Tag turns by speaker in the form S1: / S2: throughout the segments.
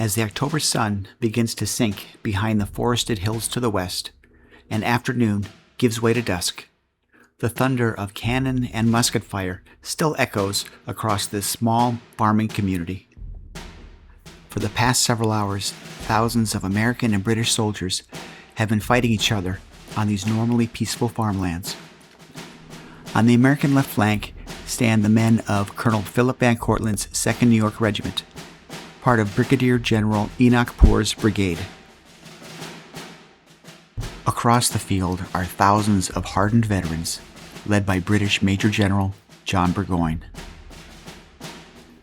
S1: As the October sun begins to sink behind the forested hills to the west, and afternoon gives way to dusk, the thunder of cannon and musket fire still echoes across this small farming community. For the past several hours, thousands of American and British soldiers have been fighting each other on these normally peaceful farmlands. On the American left flank stand the men of Colonel Philip Van Cortlandt's 2nd New York Regiment, part of Brigadier General Enoch Poor's brigade. Across the field are thousands of hardened veterans, led by British Major General John Burgoyne.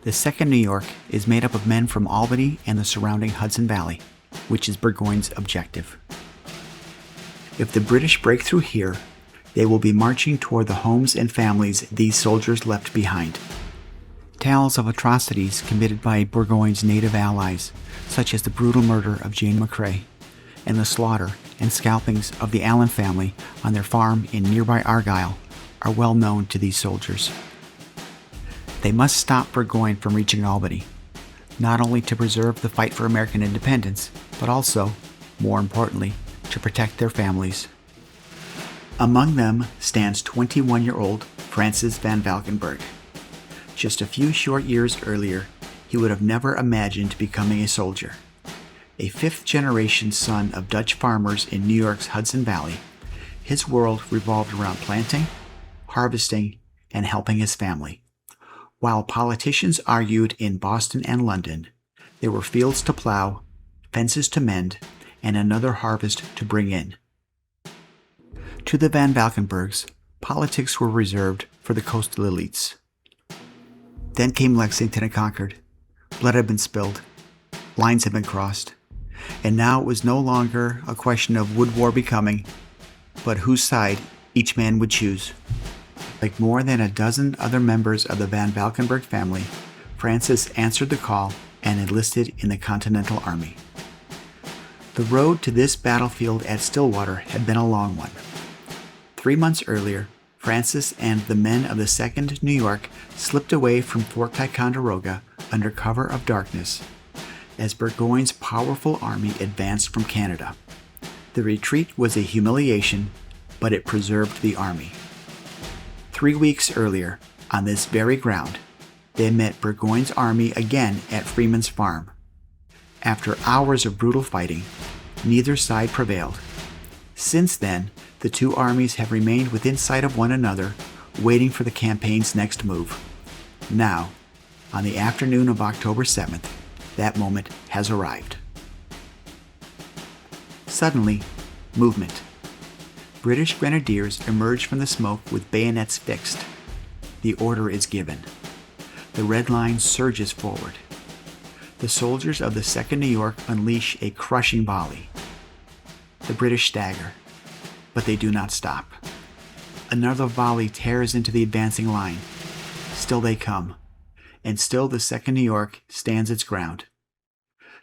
S1: The 2nd New York is made up of men from Albany and the surrounding Hudson Valley, which is Burgoyne's objective. If the British break through here, they will be marching toward the homes and families these soldiers left behind. Tales of atrocities committed by Burgoyne's native allies, such as the brutal murder of Jane McCrae and the slaughter and scalpings of the Allen family on their farm in nearby Argyle, are well known to these soldiers. They must stop Burgoyne from reaching Albany, not only to preserve the fight for American independence, but also, more importantly, to protect their families. Among them stands 21-year-old Francis van Valkenburgh. Just a few short years earlier, he would have never imagined becoming a soldier. A fifth-generation son of Dutch farmers in New York's Hudson Valley, his world revolved around planting, harvesting, and helping his family. While politicians argued in Boston and London, there were fields to plow, fences to mend, and another harvest to bring in. To the Van Valkenburgs, politics were reserved for the coastal elites. Then came Lexington and Concord. Blood had been spilled. Lines had been crossed. And now it was no longer a question of would war be coming, but whose side each man would choose. Like more than a dozen other members of the Van Valkenburgh family, Francis answered the call and enlisted in the Continental Army. The road to this battlefield at Stillwater had been a long one. 3 months earlier, Francis and the men of the 2nd New York slipped away from Fort Ticonderoga under cover of darkness as Burgoyne's powerful army advanced from Canada. The retreat was a humiliation, but it preserved the army. 3 weeks earlier, on this very ground, they met Burgoyne's army again at Freeman's Farm. After hours of brutal fighting, neither side prevailed. Since then, the two armies have remained within sight of one another, waiting for the campaign's next move. Now, on the afternoon of October 7th, that moment has arrived. Suddenly, movement. British grenadiers emerge from the smoke with bayonets fixed. The order is given. The red line surges forward. The soldiers of the 2nd New York unleash a crushing volley. The British stagger, but they do not stop. Another volley tears into the advancing line. Still they come, and still the 2nd New York stands its ground.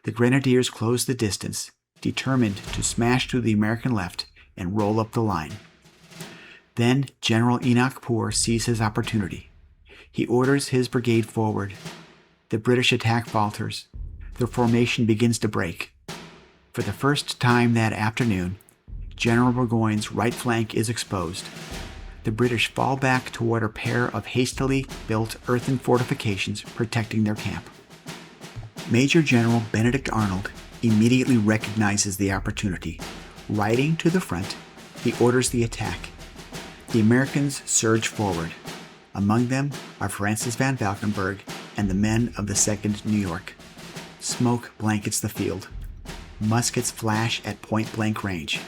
S1: The grenadiers close the distance, determined to smash through the American left and roll up the line. Then General Enoch Poor sees his opportunity. He orders his brigade forward. The British attack falters. Their formation begins to break. For the first time that afternoon, General Burgoyne's right flank is exposed. The British fall back toward a pair of hastily built earthen fortifications protecting their camp. Major General Benedict Arnold immediately recognizes the opportunity. Riding to the front, he orders the attack. The Americans surge forward. Among them are Francis van Valkenburgh and the men of the 2nd New York. Smoke blankets the field. Muskets flash at point-blank range.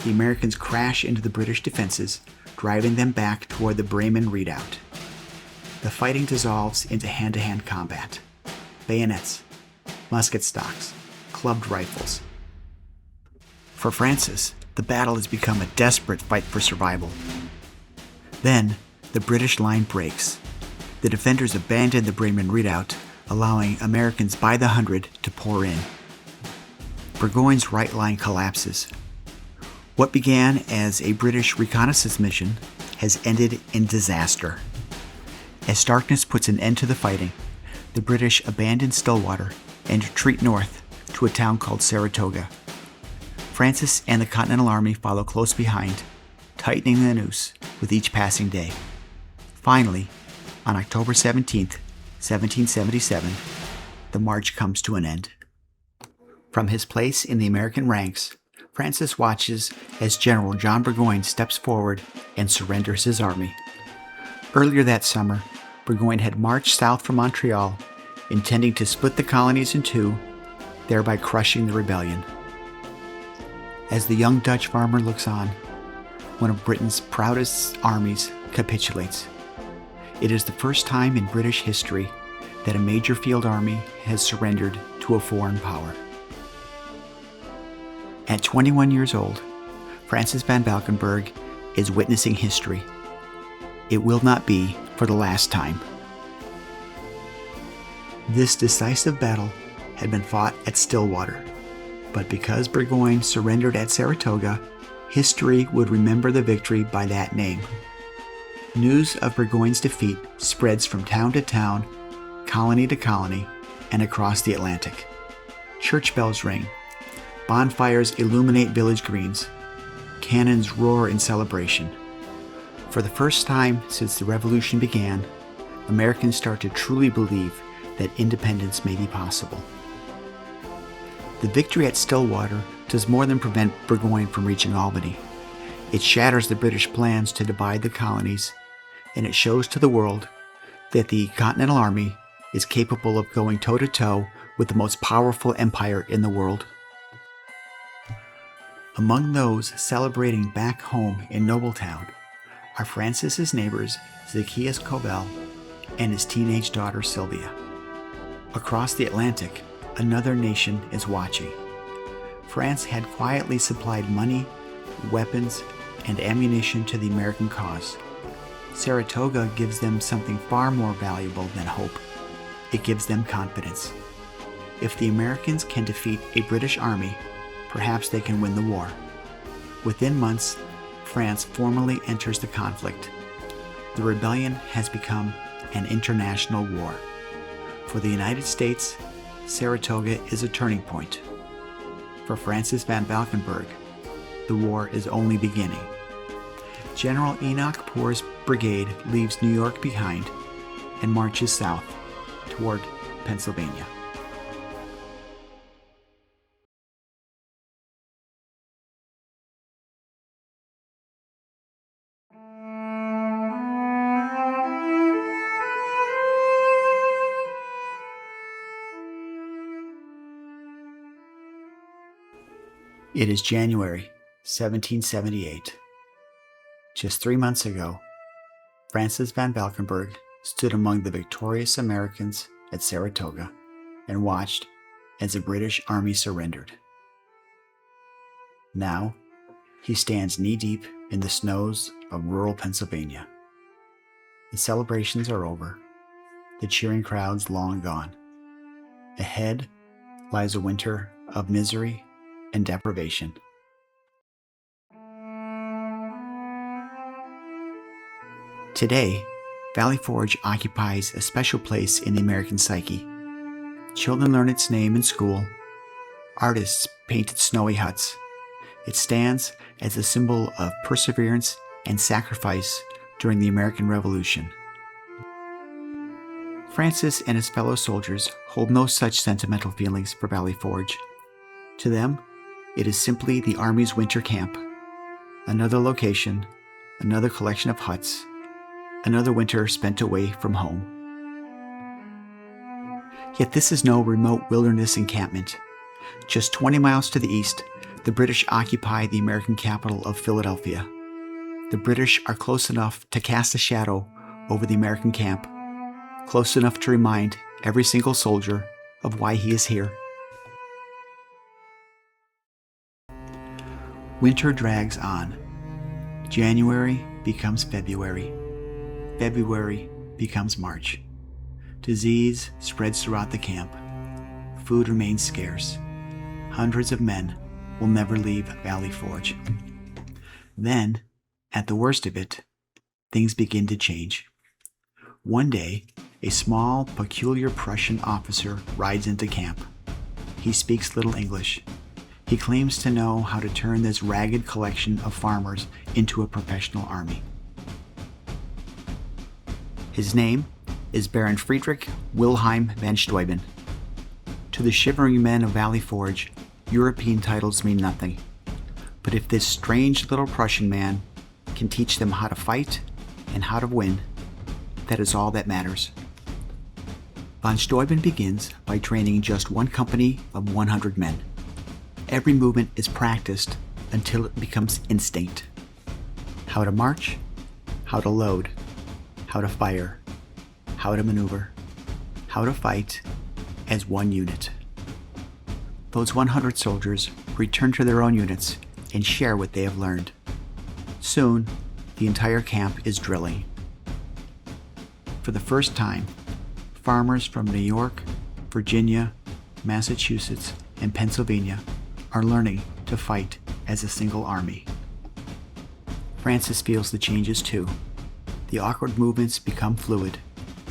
S1: The Americans crash into the British defenses, driving them back toward the Bremen redoubt. The fighting dissolves into hand-to-hand combat. Bayonets, musket stocks, clubbed rifles. For Francis, the battle has become a desperate fight for survival. Then, the British line breaks. The defenders abandon the Bremen redoubt, allowing Americans by the hundred to pour in. Burgoyne's right line collapses. What began as a British reconnaissance mission has ended in disaster. As darkness puts an end to the fighting, the British abandon Stillwater and retreat north to a town called Saratoga. Francis and the Continental Army follow close behind, tightening the noose with each passing day. Finally, on October 17th, 1777, the march comes to an end. From his place in the American ranks, Francis watches as General John Burgoyne steps forward and surrenders his army. Earlier that summer, Burgoyne had marched south from Montreal, intending to split the colonies in two, thereby crushing the rebellion. As the young Dutch farmer looks on, one of Britain's proudest armies capitulates. It is the first time in British history that a major field army has surrendered to a foreign power. At 21 years old, Francis van Valkenburgh is witnessing history. It will not be for the last time. This decisive battle had been fought at Stillwater, but because Burgoyne surrendered at Saratoga, history would remember the victory by that name. News of Burgoyne's defeat spreads from town to town, colony to colony, and across the Atlantic. Church bells ring. Bonfires illuminate village greens. Cannons roar in celebration. For the first time since the Revolution began, Americans start to truly believe that independence may be possible. The victory at Stillwater does more than prevent Burgoyne from reaching Albany. It shatters the British plans to divide the colonies, and it shows to the world that the Continental Army is capable of going toe-to-toe with the most powerful empire in the world. Among those celebrating back home in Nobletown are Francis's neighbors Zacchaeus Cobell and his teenage daughter Sylvia. Across the Atlantic, another nation is watching. France had quietly supplied money, weapons, and ammunition to the American cause. Saratoga gives them something far more valuable than hope. It gives them confidence. If the Americans can defeat a British army, perhaps they can win the war. Within months, France formally enters the conflict. The rebellion has become an international war. For the United States, Saratoga is a turning point. For Francis van Valkenburgh, the war is only beginning. General Enoch Poor's brigade leaves New York behind and marches south toward Pennsylvania. It is January 1778. Just 3 months ago, Francis van Valkenburgh stood among the victorious Americans at Saratoga and watched as the British army surrendered. Now, he stands knee-deep in the snows of rural Pennsylvania. The celebrations are over, the cheering crowds long gone. Ahead lies a winter of misery and deprivation. Today, Valley Forge occupies a special place in the American psyche. Children learn its name in school. Artists paint its snowy huts. It stands as a symbol of perseverance and sacrifice during the American Revolution. Francis and his fellow soldiers hold no such sentimental feelings for Valley Forge. To them, it is simply the Army's winter camp. Another location, another collection of huts, another winter spent away from home. Yet this is no remote wilderness encampment. Just 20 miles to the east, the British occupy the American capital of Philadelphia. The British are close enough to cast a shadow over the American camp, close enough to remind every single soldier of why he is here. Winter drags on. January becomes February. February becomes March. Disease spreads throughout the camp. Food remains scarce. Hundreds of men will never leave Valley Forge. Then, at the worst of it, things begin to change. One day, a small, peculiar Prussian officer rides into camp. he speaks little English. He claims to know how to turn this ragged collection of farmers into a professional army. His name is Baron Friedrich Wilhelm von Steuben. To the shivering men of Valley Forge, European titles mean nothing. But if this strange little Prussian man can teach them how to fight and how to win, that is all that matters. Von Steuben begins by training just one company of 100 men. Every movement is practiced until it becomes instinct. How to march, how to load, how to fire, how to maneuver, how to fight as one unit. Those 100 soldiers return to their own units and share what they have learned. Soon, the entire camp is drilling. For the first time, farmers from New York, Virginia, Massachusetts, and Pennsylvania are learning to fight as a single army. Francis feels the changes too. The awkward movements become fluid.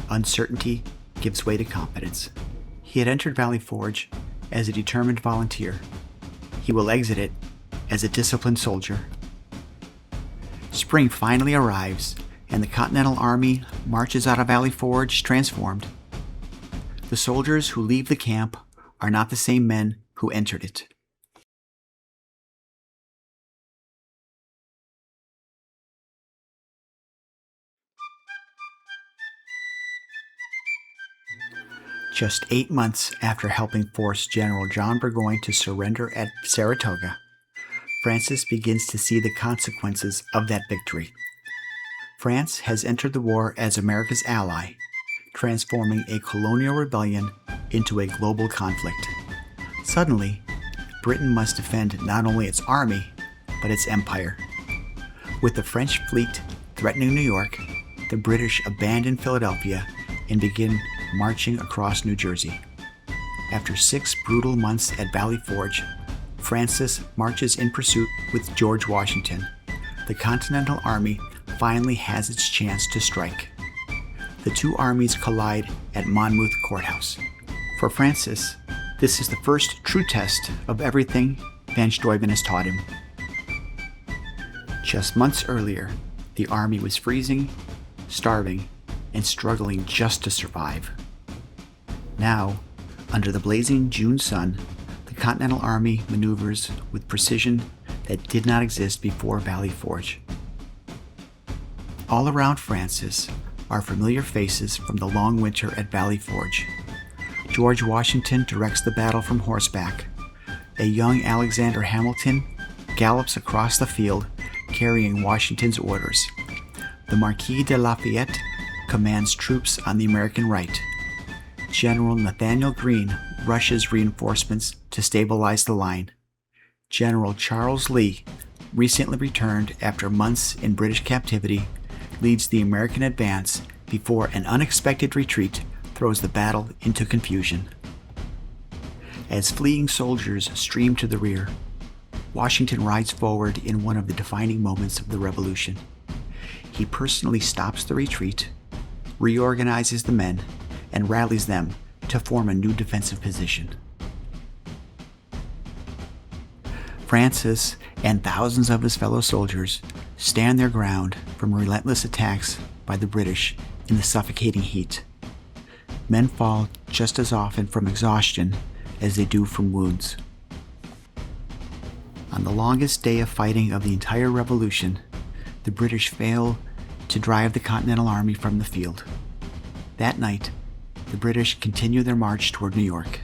S1: Uncertainty gives way to confidence. He had entered Valley Forge as a determined volunteer. He will exit it as a disciplined soldier. Spring finally arrives, and the Continental Army marches out of Valley Forge transformed. The soldiers who leave the camp are not the same men who entered it. Just 8 months after helping force General John Burgoyne to surrender at Saratoga, Francis begins to see the consequences of that victory. France has entered the war as America's ally, transforming a colonial rebellion into a global conflict. Suddenly, Britain must defend not only its army, but its empire. With the French fleet threatening New York, the British abandon Philadelphia and begin marching across New Jersey. After 6 brutal months at Valley Forge, Francis marches in pursuit with George Washington. The Continental Army finally has its chance to strike. The two armies collide at Monmouth Courthouse. For Francis, this is the first true test of everything von Steuben has taught him. Just months earlier, the army was freezing, starving, and struggling just to survive. Now, under the blazing June sun, the Continental Army maneuvers with precision that did not exist before Valley Forge. All around Francis are familiar faces from the long winter at Valley Forge. George Washington directs the battle from horseback. A young Alexander Hamilton gallops across the field carrying Washington's orders. The Marquis de Lafayette commands troops on the American right. General Nathanael Greene rushes reinforcements to stabilize the line. General Charles Lee, recently returned after months in British captivity, leads the American advance before an unexpected retreat throws the battle into confusion. As fleeing soldiers stream to the rear, Washington rides forward in one of the defining moments of the Revolution. He personally stops the retreat, reorganizes the men, and rallies them to form a new defensive position. Francis and thousands of his fellow soldiers stand their ground from relentless attacks by the British in the suffocating heat. Men fall just as often from exhaustion as they do from wounds. On the longest day of fighting of the entire Revolution, the British fail to drive the Continental Army from the field. That night, the British continue their march toward New York.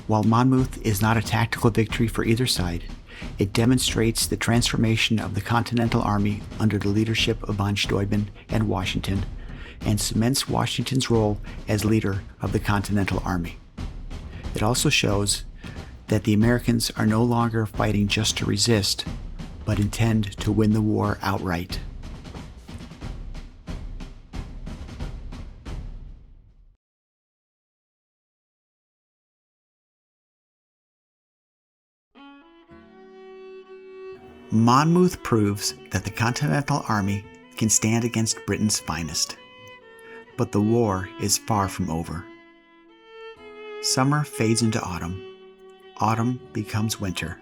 S1: While Monmouth is not a tactical victory for either side, it demonstrates the transformation of the Continental Army under the leadership of von Steuben and Washington, and cements Washington's role as leader of the Continental Army. It also shows that the Americans are no longer fighting just to resist, but intend to win the war outright. Monmouth proves that the Continental Army can stand against Britain's finest. But the war is far from over. Summer fades into autumn. Autumn becomes winter.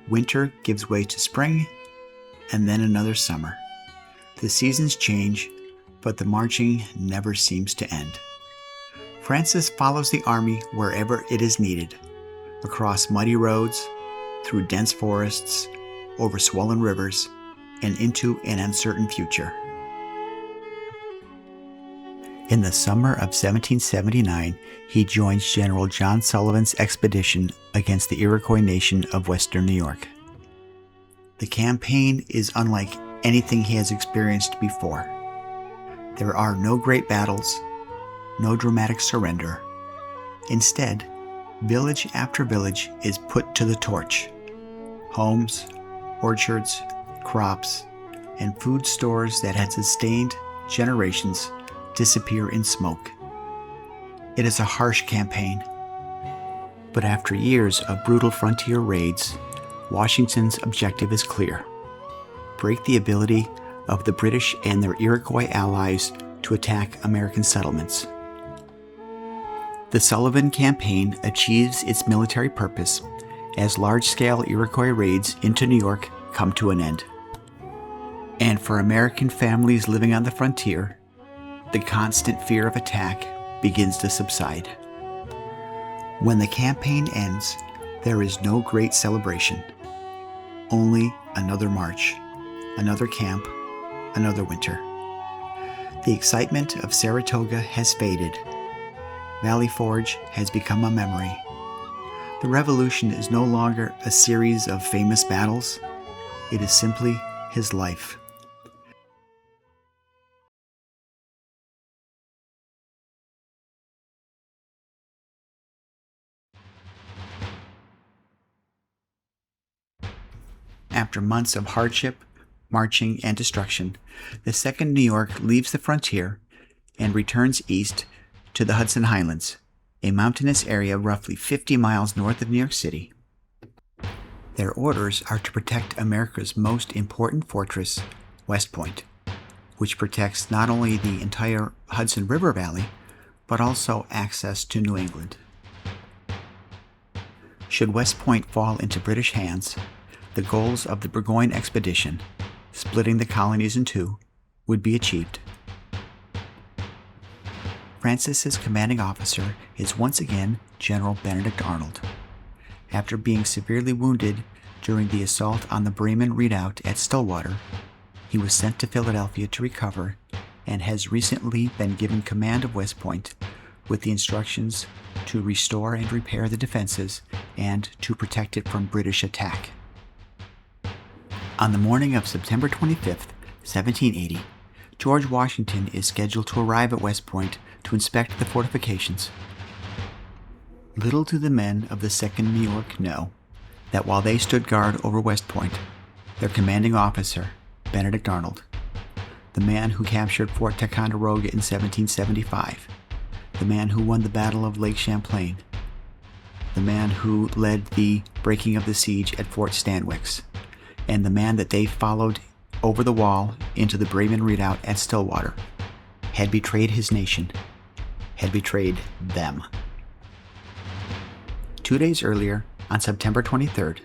S1: Winter gives way to spring, and then another summer. The seasons change, but the marching never seems to end. Francis follows the army wherever it is needed, across muddy roads, through dense forests, over swollen rivers, and into an uncertain future. In the summer of 1779, he joins General John Sullivan's expedition against the Iroquois nation of western New York. The campaign is unlike anything he has experienced before. There are no great battles, no dramatic surrender. Instead, village after village is put to the torch. Homes, orchards, crops, and food stores that had sustained generations disappear in smoke. It is a harsh campaign. But after years of brutal frontier raids, Washington's objective is clear: break the ability of the British and their Iroquois allies to attack American settlements. The Sullivan Campaign achieves its military purpose as large-scale Iroquois raids into New York come to an end. And for American families living on the frontier, the constant fear of attack begins to subside. When the campaign ends, there is no great celebration. Only another march, another camp, another winter. The excitement of Saratoga has faded. Valley Forge has become a memory. The Revolution is no longer a series of famous battles. It is simply his life. After months of hardship, marching, and destruction, the 2nd New York leaves the frontier and returns east to the Hudson Highlands, a mountainous area roughly 50 miles north of New York City. Their orders are to protect America's most important fortress, West Point, which protects not only the entire Hudson River Valley, but also access to New England. Should West Point fall into British hands, the goals of the Burgoyne expedition, splitting the colonies in two, would be achieved. Francis's commanding officer is once again General Benedict Arnold. After being severely wounded during the assault on the Bremen Redoubt at Stillwater, he was sent to Philadelphia to recover and has recently been given command of West Point with the instructions to restore and repair the defenses and to protect it from British attack. On the morning of September 25th, 1780, George Washington is scheduled to arrive at West Point to inspect the fortifications. Little do the men of the 2nd New York know that while they stood guard over West Point, their commanding officer, Benedict Arnold, the man who captured Fort Ticonderoga in 1775, the man who won the Battle of Lake Champlain, the man who led the breaking of the siege at Fort Stanwix, and the man that they followed over the wall into the Bremen Redoubt at Stillwater, had betrayed his nation, had betrayed them. 2 days earlier, on September 23rd,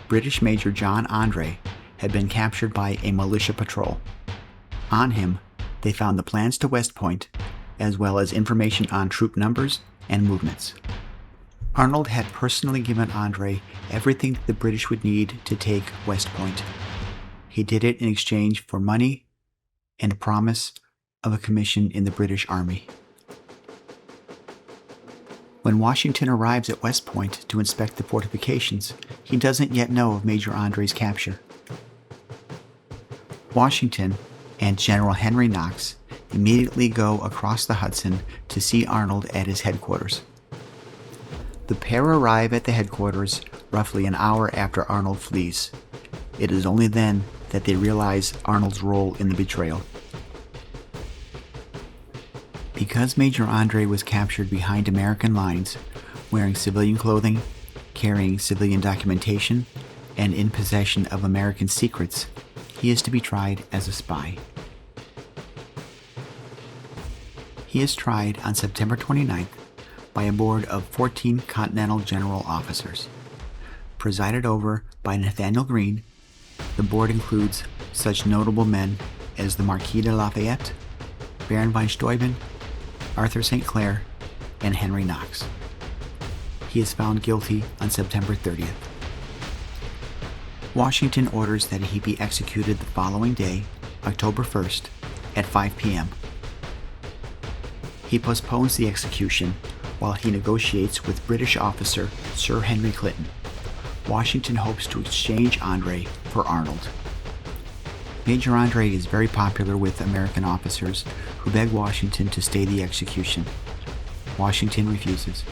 S1: British Major John Andre had been captured by a militia patrol. On him, they found the plans to West Point, as well as information on troop numbers and movements. Arnold had personally given Andre everything the British would need to take West Point. He did it in exchange for money and a promise of a commission in the British Army. When Washington arrives at West Point to inspect the fortifications, he doesn't yet know of Major Andre's capture. Washington and General Henry Knox immediately go across the Hudson to see Arnold at his headquarters. The pair arrive at the headquarters roughly an hour after Arnold flees. It is only then that they realize Arnold's role in the betrayal. Because Major Andre was captured behind American lines, wearing civilian clothing, carrying civilian documentation, and in possession of American secrets, he is to be tried as a spy. He is tried on September 29th by a board of 14 Continental General officers. Presided over by Nathanael Greene, the board includes such notable men as the Marquis de Lafayette, Baron von Steuben, Arthur St. Clair, and Henry Knox. He is found guilty on September 30th. Washington orders that he be executed the following day, October 1st, at 5 p.m. He postpones the execution while he negotiates with British officer Sir Henry Clinton. Washington hopes to exchange Andre for Arnold. Major Andre is very popular with American officers who beg Washington to stay the execution. Washington refuses.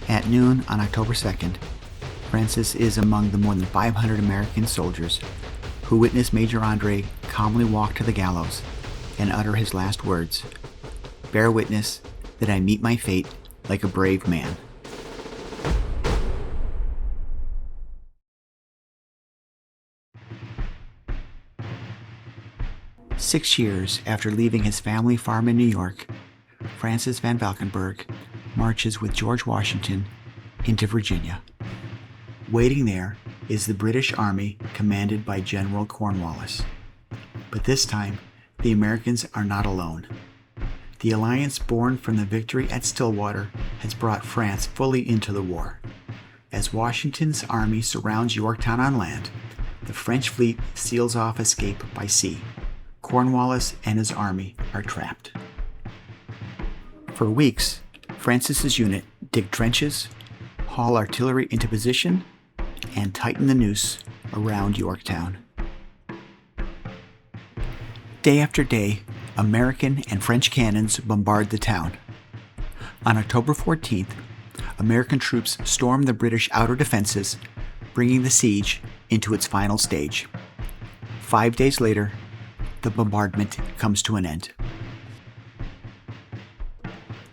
S1: At noon on October 2nd, Francis is among the more than 500 American soldiers who witness Major Andre calmly walk to the gallows and utter his last words, "Bear witness that I meet my fate like a brave man." Six years after leaving his family farm in New York, Francis van Valkenburgh marches with George Washington into Virginia. Waiting there is the British Army commanded by General Cornwallis. But this time, the Americans are not alone. The alliance born from the victory at Stillwater has brought France fully into the war. As Washington's army surrounds Yorktown on land, the French fleet seals off escape by sea. Cornwallis and his army are trapped. For weeks, Francis's unit dig trenches, haul artillery into position, and tighten the noose around Yorktown. Day after day, American and French cannons bombard the town. On October 14th, American troops stormed the British outer defenses, bringing the siege into its final stage. 5 days later, the bombardment comes to an end.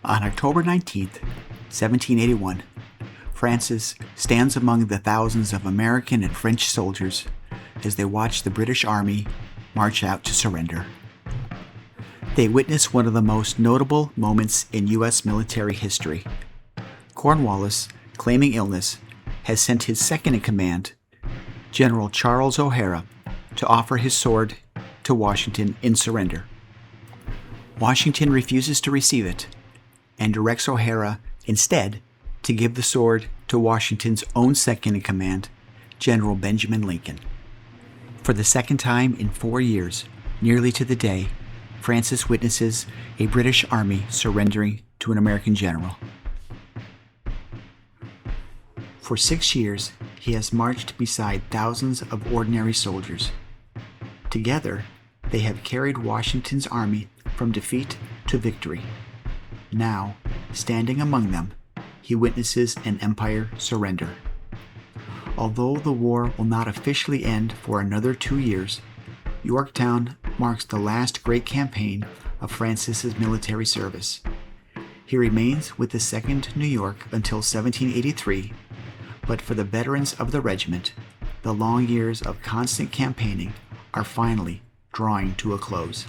S1: On October 19th, 1781, Francis stands among the thousands of American and French soldiers as they watch the British Army march out to surrender. They witness one of the most notable moments in U.S. military history. Cornwallis, claiming illness, has sent his second-in-command, General Charles O'Hara, to offer his sword to Washington in surrender. Washington refuses to receive it and directs O'Hara instead to give the sword to Washington's own second-in-command, General Benjamin Lincoln. For the second time in 4 years, nearly to the day, Francis witnesses a British army surrendering to an American general. For 6 years, he has marched beside thousands of ordinary soldiers. Together, they have carried Washington's army from defeat to victory. Now, standing among them, he witnesses an empire surrender. Although the war will not officially end for another 2 years, Yorktown marks the last great campaign of Francis's military service. He remains with the 2nd New York until 1783, but for the veterans of the regiment, the long years of constant campaigning are finally drawing to a close.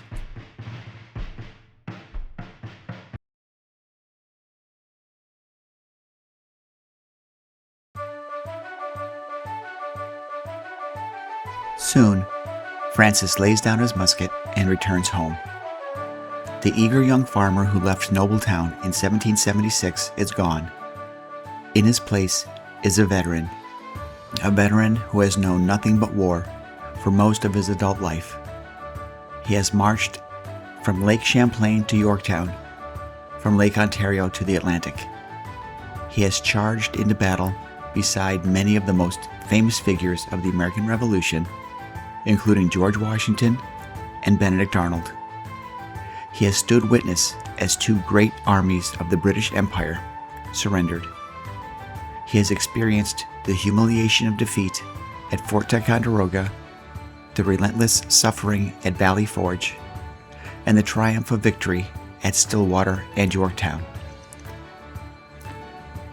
S1: Soon, Francis lays down his musket and returns home. The eager young farmer who left Nobletown in 1776 is gone. In his place is a veteran who has known nothing but war for most of his adult life. He has marched from Lake Champlain to Yorktown, from Lake Ontario to the Atlantic. He has charged into battle beside many of the most famous figures of the American Revolution, including George Washington and Benedict Arnold. He has stood witness as 2 great armies of the British Empire surrendered. He has experienced the humiliation of defeat at Fort Ticonderoga, the relentless suffering at Valley Forge, and the triumph of victory at Stillwater and Yorktown.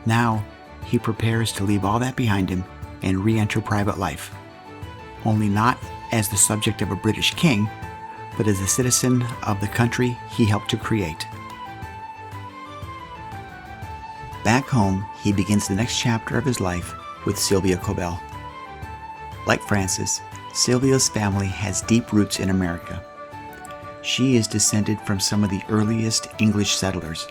S1: Now, he prepares to leave all that behind him and re-enter private life, only not as the subject of a British king, but as a citizen of the country he helped to create. Back home, he begins the next chapter of his life with Sylvia Cobell. Like Francis, Sylvia's family has deep roots in America. She is descended from some of the earliest English settlers,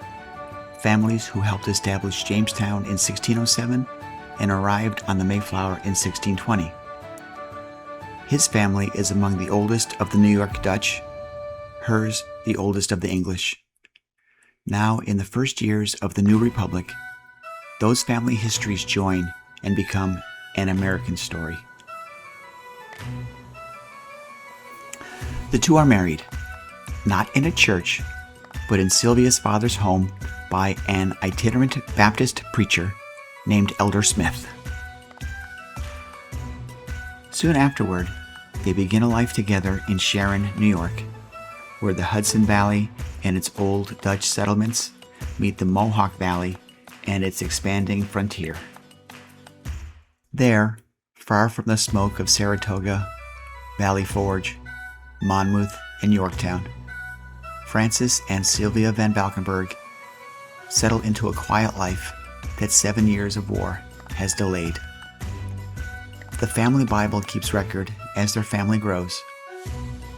S1: families who helped establish Jamestown in 1607 and arrived on the Mayflower in 1620. His family is among the oldest of the New York Dutch, hers the oldest of the English. Now, in the first years of the new republic, those family histories join and become an American story. The two are married, not in a church, but in Sylvia's father's home by an itinerant Baptist preacher named Elder Smith. Soon afterward, they begin a life together in Sharon, New York, where the Hudson Valley and its old Dutch settlements meet the Mohawk Valley and its expanding frontier. There, far from the smoke of Saratoga, Valley Forge, Monmouth, and Yorktown, Francis and Sylvia van Valkenburgh settle into a quiet life that 7 years of war has delayed. The family Bible keeps record as their family grows.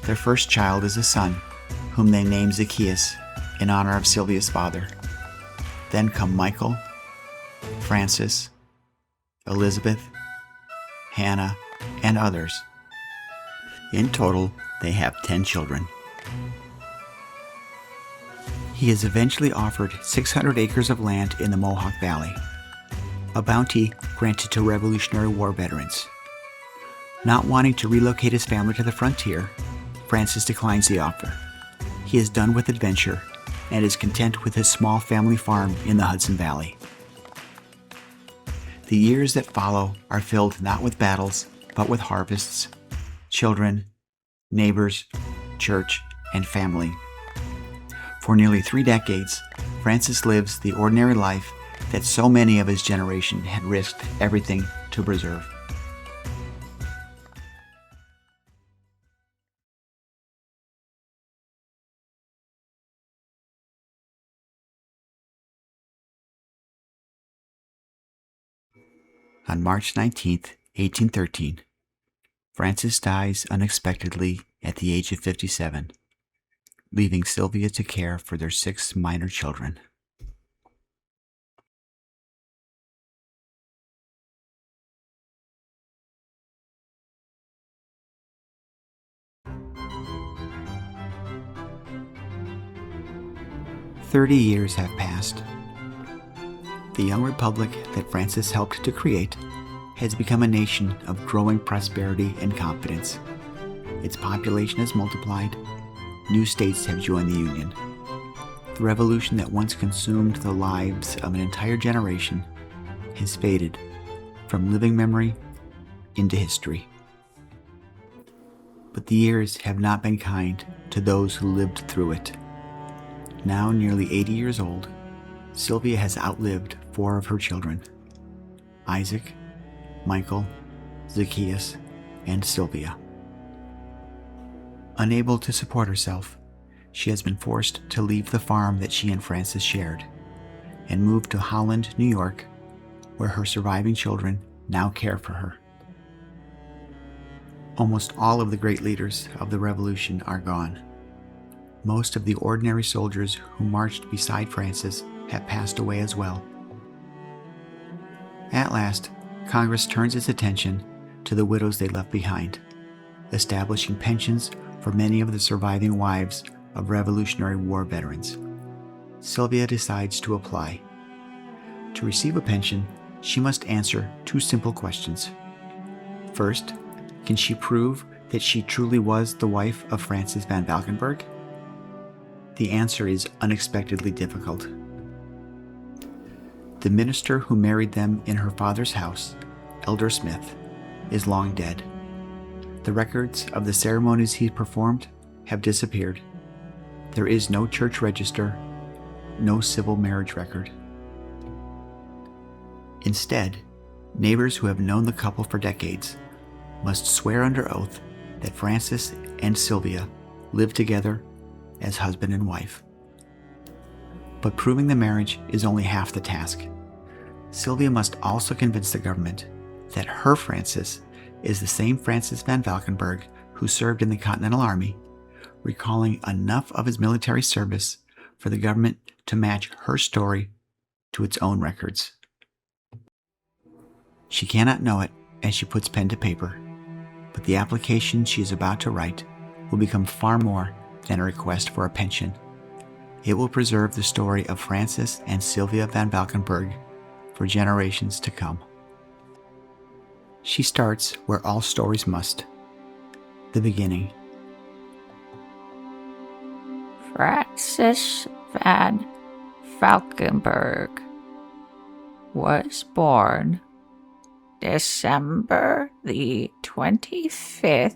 S1: Their first child is a son, whom they name Zacchaeus in honor of Sylvia's father. Then come Michael, Francis, Elizabeth, Hannah, and others. In total, they have 10 children. He is eventually offered 600 acres of land in the Mohawk Valley, a bounty granted to Revolutionary War veterans. Not wanting to relocate his family to the frontier, Francis declines the offer. He is done with adventure and is content with his small family farm in the Hudson Valley. The years that follow are filled not with battles, but with harvests, children, neighbors, church, and family. For nearly 3 decades, Francis lives the ordinary life that so many of his generation had risked everything to preserve. On March 19, 1813, Francis dies unexpectedly at the age of 57, leaving Sylvia to care for their 6 minor children. "30 years have passed. The young republic that Francis helped to create has become a nation of growing prosperity and confidence. Its population has multiplied. New states have joined the Union. The revolution that once consumed the lives of an entire generation has faded from living memory into history. But the years have not been kind to those who lived through it. Now nearly 80 years old, Sylvia has outlived 4 of her children: Isaac, Michael, Zacchaeus, and Sylvia. Unable to support herself, she has been forced to leave the farm that she and Francis shared and move to Holland, New York, where her surviving children now care for her. Almost all of the great leaders of the Revolution are gone. Most of the ordinary soldiers who marched beside Francis have passed away as well. At last, Congress turns its attention to the widows they left behind, establishing pensions for many of the surviving wives of Revolutionary War veterans. Sylvia decides to apply. To receive a pension, she must answer 2 simple questions. First, can she prove that she truly was the wife of Francis van Valkenburgh? The answer is unexpectedly difficult. The minister who married them in her father's house, Elder Smith, is long dead. The records of the ceremonies he performed have disappeared. There is no church register, no civil marriage record. Instead, neighbors who have known the couple for decades must swear under oath that Francis and Sylvia lived together as husband and wife. But proving the marriage is only half the task. Sylvia must also convince the government that her Francis is the same Francis van Valkenburgh who served in the Continental Army, recalling enough of his military service for the government to match her story to its own records. She cannot know it as she puts pen to paper, but the application she is about to write will become far more than a request for a pension. It will preserve the story of Francis and Sylvia van Valkenburgh for generations to come. She starts where all stories must, the beginning.
S2: Francis van Valkenburgh was born December the 25th,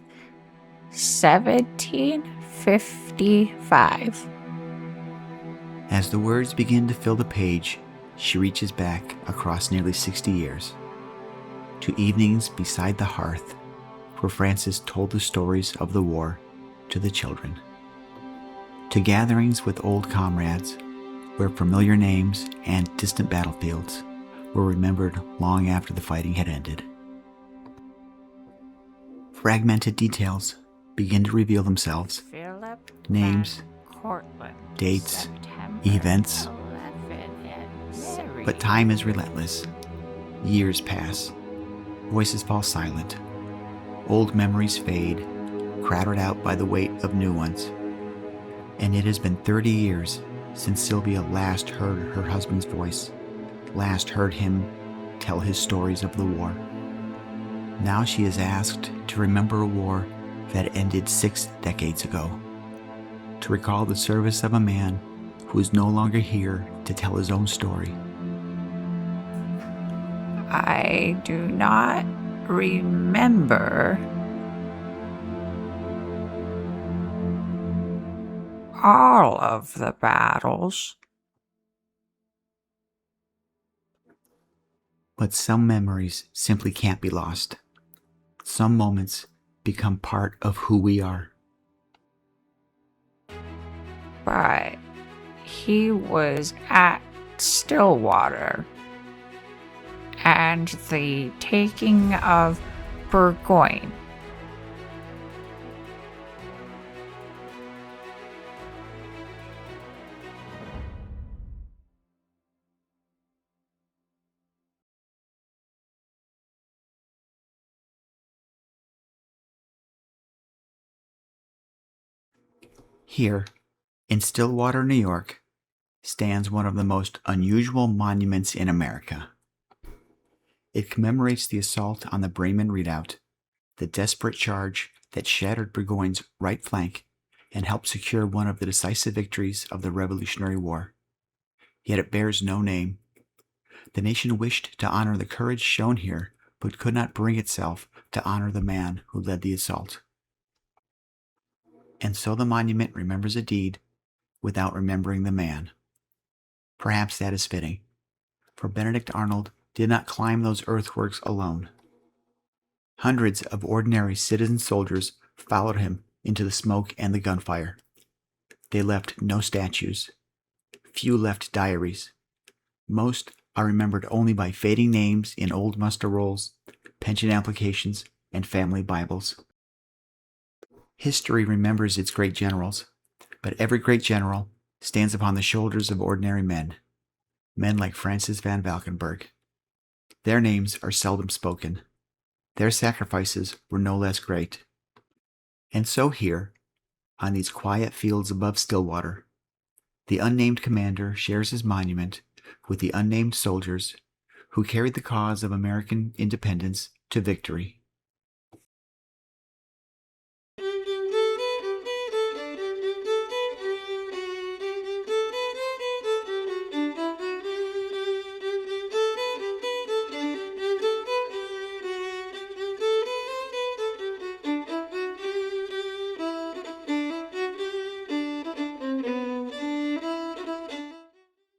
S2: 1755.
S1: As the words begin to fill the page, she reaches back across nearly 60 years, to evenings beside the hearth where Francis told the stories of the war to the children, to gatherings with old comrades where familiar names and distant battlefields were remembered long after the fighting had ended. Fragmented details begin to reveal themselves. Names, dates, events. But time is relentless. Years pass. Voices fall silent. Old memories fade, crowded out by the weight of new ones. And it has been 30 years since Sylvia last heard her husband's voice, last heard him tell his stories of the war. Now she is asked to remember a war that ended 6 decades ago, to recall the service of a man who is no longer here to tell his own story.
S2: I do not remember all of the battles.
S1: But some memories simply can't be lost. Some moments become part of who we are.
S2: But he was at Stillwater, and the taking of Burgoyne.
S1: Here, in Stillwater, New York, stands one of the most unusual monuments in America. It commemorates the assault on the Bremen Redoubt, the desperate charge that shattered Burgoyne's right flank and helped secure one of the decisive victories of the Revolutionary War. Yet it bears no name. The nation wished to honor the courage shown here, but could not bring itself to honor the man who led the assault. And so the monument remembers a deed without remembering the man. Perhaps that is fitting, for Benedict Arnold did not climb those earthworks alone. Hundreds of ordinary citizen soldiers followed him into the smoke and the gunfire. They left no statues. Few left diaries. Most are remembered only by fading names in old muster rolls, pension applications, and family Bibles. History remembers its great generals, but every great general stands upon the shoulders of ordinary men, men like Francis van Valkenburgh. Their names are seldom spoken. Their sacrifices were no less great. And so here, on these quiet fields above Stillwater, the unnamed commander shares his monument with the unnamed soldiers who carried the cause of American independence to victory.